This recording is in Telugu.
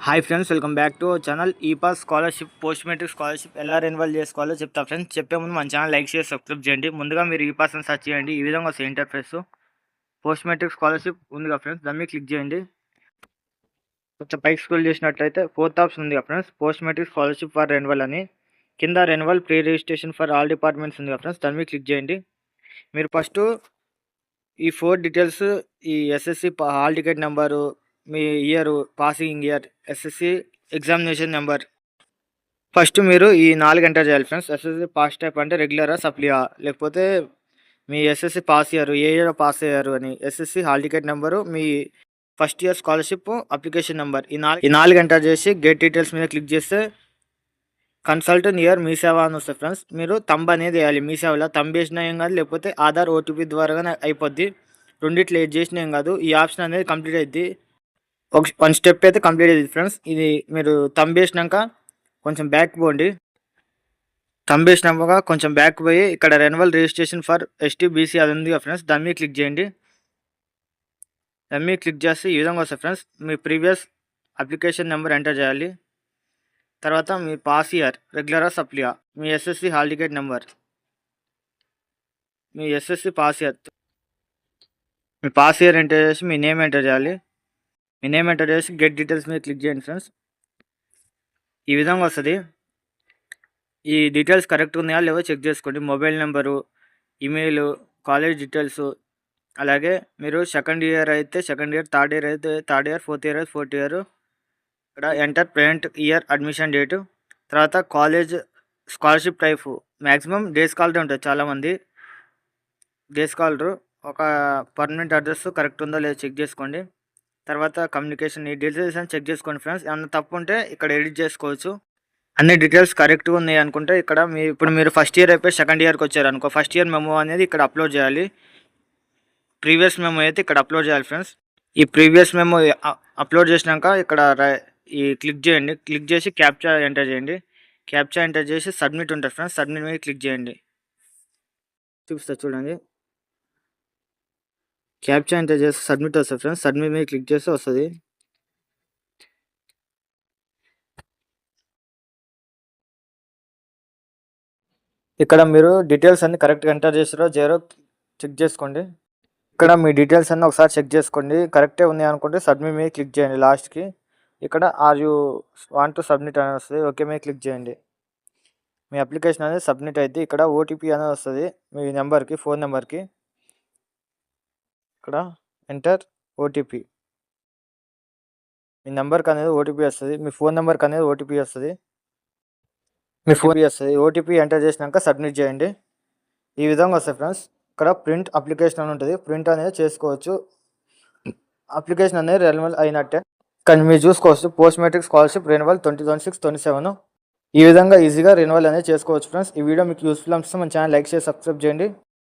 Hi friends, welcome back to our channel. ఈ pass scholarship, post matric scholarship ఎలా రెన్యువల్ చేసుకోవాలో చెప్తా ఫ్రెండ్స్. చెప్పే ముందు మన ఛానల్ లైక్ చేసి సబ్స్క్రైబ్ చేయండి. ముందుగా మీరు ఈ పాస్ని సెర్చ్ చేయండి. ఈ విధంగా వస్తుంది ఇంటర్ఫేస్. పోస్ట్ మెట్రిక్ స్కాలర్షిప్ ఉందిగా ఫ్రెండ్స్, దాన్ని క్లిక్ చేయండి. కొంచెం పైకి స్క్రోల్ చేసినట్లయితే ఫోర్త్ ఆప్షన్ ఉందిగా friends, post matric scholarship for renewal అని. కింద renewal pre registration for all departments ఉందిగా ఫ్రెండ్స్, దాన్ని క్లిక్ చేయండి. మీరు ఫస్ట్ ఈ 4 డీటెయిల్స్, ఈ ఎస్ఎస్సి హాల్ టికెట్ నెంబరు, మీ year, passing year, SSC examination number, first మీరు ఈ 4 ఎంటర్ చేయాలి ఫ్రెండ్స్. ఎస్ఎస్సి పాస్ టైప్ అంటే రెగ్యులరా, సప్లియా, లేకపోతే మీ ఎస్ఎస్సి పాస్ ఇయర్, ఏ ఇయర్ పాస్ అయ్యారు అని, ఎస్ఎస్సి హాల్ టికెట్ నెంబరు, మీ first year scholarship application number, ఈ నాలుగు ఎంటర్ చేసి గెట్ డీటెయిల్స్ మీద క్లిక్ చేస్తే కన్సల్ట్ నియర్ మీ సేవ అని వస్తుంది ఫ్రెండ్స్. మీరు తంబ్ అనేది వేయాలి. మీ సేవలో తంబ్ వేసినా ఏం కాదు, లేకపోతే ఆధార్ ఓటీపీ ద్వారానే అయిపోద్ది. రెండిట్లో ఏది చేసినా ఏం కాదు. ఈ ఆప్షన్ అనేది కంప్లీట్ అయింది. వన్ స్టెప్ అయితే కంప్లీట్ అయింది ఫ్రెండ్స్. ఇది మీరు తంబ్ వేసినాక కొంచెం బ్యాక్ పోండి. తంబ్ వేసినాక కొంచెం బ్యాక్ పోయి ఇక్కడ renewal registration for ST BC అది ఉంది ఫ్రెండ్స్, దాని మీద క్లిక్ చేయండి. దాని మీద క్లిక్ చేస్తే ఈ విధంగా వస్తుంది ఫ్రెండ్స్. మీ ప్రీవియస్ అప్లికేషన్ నెంబర్ ఎంటర్ చేయాలి. తర్వాత మీ పాస్ ఇయర్ రెగ్యులరా, సప్లియా, మీ ఎస్ఎస్సి హాల్ టికెట్ నెంబర్, మీ ఎస్ఎస్సి పాస్ ఇయర్, మీ పాస్ ఇయర్ ఎంటర్ చేసి మీ నేమ్ ఎంటర్ చేయాలి. మీ నేమ్ ఎంటర్ చేసి గెట్ డీటెయిల్స్ మీద క్లిక్ చేయండి ఫ్రెండ్స్. ఈ విధంగా వస్తుంది. ఈ డీటెయిల్స్ కరెక్ట్ ఉన్నాయా లేవో చెక్ చేసుకోండి. Mobile number, email, college details, అలాగే మీరు సెకండ్ ఇయర్ అయితే సెకండ్ ఇయర్, థర్డ్ ఇయర్ అయితే థర్డ్ ఇయర్, ఫోర్త్ ఇయర్ అయితే ఫోర్త్ ఇయర్. ఇక్కడ enter present year admission date, తర్వాత college scholarship type. Maximum day scholar ఉంటుంది. చాలామంది డే స్కాలరు. ఒక పర్మనెంట్ అడ్రస్ కరెక్ట్ ఉందో లేదో చెక్ చేసుకోండి. తర్వాత కమ్యూనికేషన్, ఈ డీటెయిల్స్ అని చెక్ చేసుకోండి ఫ్రెండ్స్. ఏమన్నా తప్పు ఉంటే ఇక్కడ ఎడిట్ చేసుకోవచ్చు. అన్ని డీటెయిల్స్ కరెక్ట్గా ఉన్నాయి అనుకుంటే ఇక్కడ ఇప్పుడు మీరు ఫస్ట్ ఇయర్ అయిపోయి సెకండ్ ఇయర్కి వచ్చారు అనుకో, ఫస్ట్ ఇయర్ మెమో అనేది ఇక్కడ అప్లోడ్ చేయాలి. ప్రీవియస్ మెమో అయితే ఇక్కడ అప్లోడ్ చేయాలి ఫ్రెండ్స్. ఈ ప్రీవియస్ మెమో అప్లోడ్ చేసినాక ఇక్కడ ఈ క్లిక్ చేయండి. క్లిక్ చేసి క్యాప్చా ఎంటర్ చేయండి. క్యాప్చా ఎంటర్ చేసి సబ్మిట్ ఉంటుంది ఫ్రెండ్స్, సబ్మిట్ మీద క్లిక్ చేయండి. చూపిస్తా చూడండి. క్యాప్చా ఎంటర్ చేసి సబ్మిట్ వస్తుంది ఫ్రెండ్స్. సబ్మిట్ మీద క్లిక్ చేస్తే వస్తుంది. ఇక్కడ మీరు డీటెయిల్స్ అన్ని కరెక్ట్గా ఎంటర్ చేసారో జీరో చెక్ చేసుకోండి. ఇక్కడ మీ డీటెయిల్స్ అన్నీ ఒకసారి చెక్ చేసుకోండి. కరెక్టే ఉన్నాయి అనుకుంటే సబ్మిట్ మీద క్లిక్ చేయండి. లాస్ట్కి ఇక్కడ are you want to submit అని వస్తుంది. ఓకే మీద క్లిక్ చేయండి. మీ అప్లికేషన్ అనేది సబ్మిట్ అయితే ఇక్కడ ఓటీపీ అనేది వస్తుంది మీ నెంబర్కి, ఫోన్ నెంబర్కి. ఇక్కడ ఎంటర్ ఓటీపీ. మీ నెంబర్కి అనేది ఓటీపీ వస్తుంది, మీ ఫోన్ నెంబర్కి అనేది ఓటీపీ వస్తుంది. మీ ఫోన్ వస్తుంది. ఓటీపీ ఎంటర్ చేసినాక సబ్మిట్ చేయండి. ఈ విధంగా వస్తుంది ఫ్రెండ్స్. ఇక్కడ ప్రింట్ అప్లికేషన్ అని ఉంటుంది. ప్రింట్ అనేది చేసుకోవచ్చు. అప్లికేషన్ అనేది రెన్యువల్ అయినట్టే. కానీ మీరు చూసుకోవచ్చు పోస్ట్ మెట్రిక్ స్కాలర్షిప్ రెన్యువల్ 2026-27. ఈ విధంగా ఈజీగా రెన్యువల్ అనేది చేసుకోవచ్చు ఫ్రెండ్స్. ఈ వీడియో మీకు యూస్ఫుల్ అనిపిస్తే మన ఛానల్ లైక్ చేసి సబ్స్క్రైబ్ చేయండి.